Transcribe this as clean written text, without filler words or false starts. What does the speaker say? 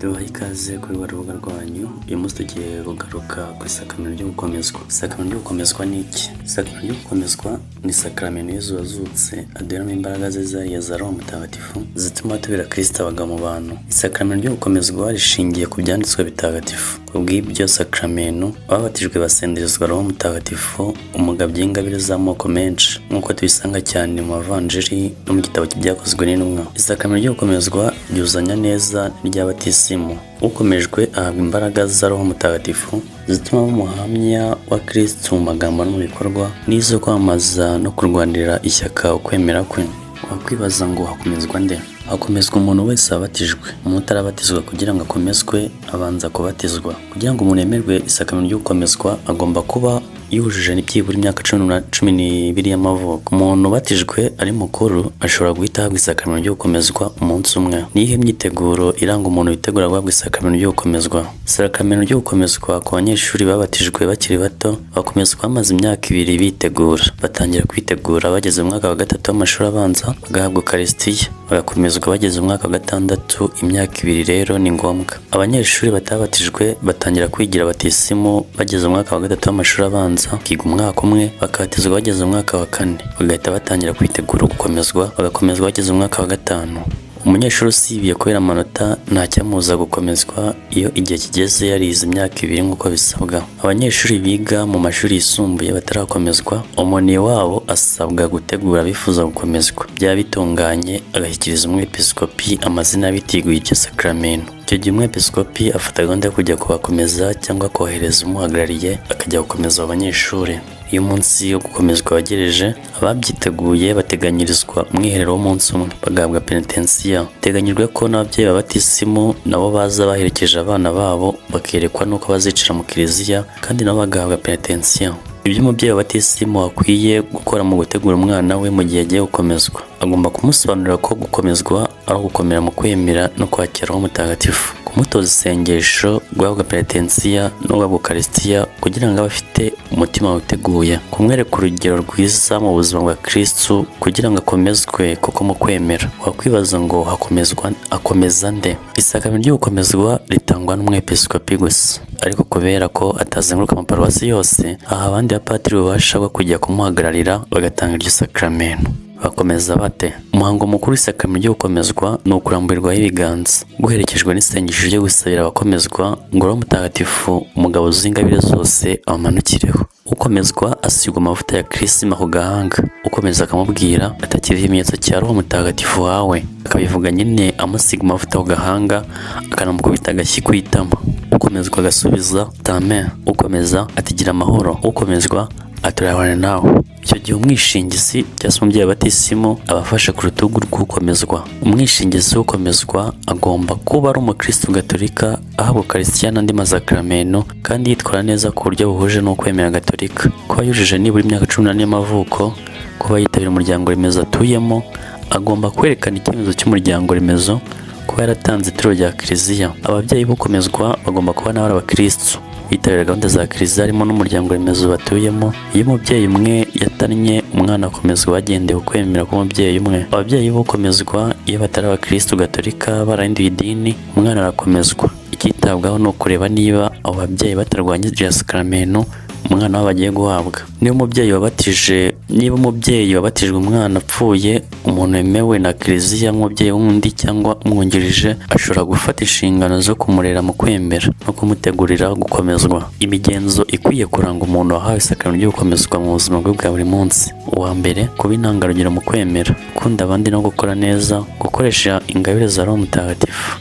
Duhaye ikaze kuri wa rubuga rwanyu. Uyu munsi tugiye kugaruka ku isakamento ryo gukomezwa. Isakamento ryo gukomezwa ni iki? Isakamento ryo gukomezwa ni isakamento Yesu wazutse aduheramo imbaraga ze zariya za Roho Mutagatifu zituma tubera Kristo abaga mu bantu. Isakamento ryo gukomezwa rishingiye ku byanditswe bitagatifu. Kubw'ibyo sakamento ababatijwe basenderezwa Roho Mutagatifu, umugabyi w'ingabire z'amoko menshi, nk'uko tubisanga cyane mu mavanjiri no mu gitabo cy'ibyakozwe n'intumwa. Isakamento ryo gukomezwa ryuzanya neza ry'abatisimu. Ukomejwe ahabwa imbaraga za Roho Mutagatifu zituma umuhamya wa Kristo mu magambo no mu bikorwa, n'izo kwamamaza no kurwanirira ishyaka ukwemera kwe. Wakwibaza ngo hakomezwa nde? Hakomezwa umuntu wese wabatijwe. Umuntu utarabatizwa kugira ngo akomezwe abanza kubatizwa. Kugira ngo umuntu yemerwe isakamento ryo gukomezwa agomba kuba yujuje byibura imyaka 12 y'amavuko. Umuntu ubatijwe ari mukuru ashobora guhita ahabwa isakamento ryo gukomezwa umunsi umwe. Nihe myiteguro iranga umuntu witegura guhabwa isakamento ryo gukomezwa? Isakamento ryo gukomezwa ku banyeshuri babatijwe bakiri bato bakomezwa bamaze imyaka 2 bitegura. Batangira kwitegura bageze mu mwaka wa 3 w'amashuri abanza, bagahabwa Ukaristiya, bagakomezwa bageze mu mwaka wa 6. Imyaka 2 rero ni ngombwa. Abanyeshuri batabatijwe batangira kwigira batisimu bageze mu mwaka wa 3 w'amashuri abanza, kiga umwaka umwe, bakabatizwa bageze mu mwaka wa 4, bagahita batangira kwitegura gukomezwa, bagakomezwa bageze mu mwaka wa 5. Umunyeshuri usibiye kubera amanota ntacyamuza gukomezwa iyo igihe kigeze yarize imyaka 2 nk'uko bisabwa. Abanyeshuri biga mu mashuri yisumbuye batarakomezwa, umuni wabo asabwa gutegura abifuza gukomezwa. Byaba bitunganye agashyikiriza umwepiskopi amazina y'abiteguye iryo sakramento. Icyo gihe umwepiskopi afata gahunda yo kujya kubakomeza cyangwa kohereza umuhagarariye akajya gukomeza abanyeshuri. Iyo umunsi wo gukomezwa wagereje, ababyiteguye bateganyirizwa umwiherero w'umunsi umwe, bagahabwa penitensiya. Biteganyijwe ko n'ababyeyi babatisimu nabo baza baherekeje abana babo, bakerekwa n'uko bazicara mu kiliziya kandi nabo bagahabwa penitensiya. Ibyo umubyeyi wabatisimu akwiye gukora mu gutegura umwana we mu gihe agiye gukomezwa, agomba kumusobanurira ko gukomezwa ari ugukomera mu kwemera no kwakira Roho Mutagatifu, kumutoza isengesho, guhabwa penitensiya no guhabwa Ukaristiya kugira ngo abe afite umutima witeguye, kumwereka urugero rwiza mu buzima bwa Kristo kugira ngo akomezwe kuko mu kwemera. Wakwibaza ngo akomeza nde? Isakamento ryo gukomezwa ritangwa n'umwepiskopi gusa, ariko kubera ko atazenguruka mu paruwasi yose, aha abandi bapatiri ububasha bwo kujya kumuhagararira bagatanga iryo sakramento. Bakomeza bate? Umuhango mukuru w'isakamento ryo gukomezwa ni ukuramburirwaho ibiganza, guherekejwe n'isengesho ryo gusabira abakomezwa ngo Roho Mutagatifu umugabo z'ingabire zose abamanukireho. Ukomezwa asigwa amavuta ya Krisima ku gahanga, ukomeza akamubwira atakiriho ibimenyetso cya Roho Mutagatifu wawe, akabivuga nyine amusiga amavuta ku gahanga, akanamukubita agashyi ku itama. Ukomezwa agasubiza amen. Ukomeza atigira amahoro. Ukomezwa aturabana nawe. Icyo gihe umwishingizi cyangwa se umubyeyi wabatisimu abafasha ku rutugu rw'ukomezwa. Umwishingizi w'ukomezwa agomba kuba ari umukristo gatolika, ahabwa Ukaristiya n'andi masakramento kandi yitwara neza ku buryo buhuje n'ukwemera gatolika. Kuba yujuje nibura imyaka 18 y'amavuko, kuba yitabira umuryango remezo atuyemo, agomba kwerekana icyemezo cy'umuryango remezo, kuba yaratanze ituro rya kiliziya. Ababyeyi b'ukomezwa bagomba kuba n'abari abakristo, yitabira gahunda za kiliziya harimo n'umuryango remezo batuyemo. Iyo umubyeyi umwe yatannye umwana akomezwa bagendeye ukwemera k'umubyeyi umwe. Ababyeyi b'ukomezwa iyo batari abakristo gatolika barahinduye idini, umwana arakomezwa. Ikitabwaho ni ukureba niba abo babyeyi batarwanyije iryo sakramento umwana wabo agiye guhabwa. Niba umubyeyi wabatijwe umwana apfuye, umuntu wemewe na kiliziya nk'umubyeyi wundi cyangwa umwungirije ashobora gufata inshingano zo kumurera mu kwemera no kumutegurira gukomezwa. Imigenzo ikwiye kuranga umuntu wahawe isakamento ryo gukomezwa mu buzima bwe bwa buri munsi: uwa mbere, kuba intangarugero mu kwemera, gukunda abandi no gukora neza, gukoresha ingabire za Roho Mutagatifu.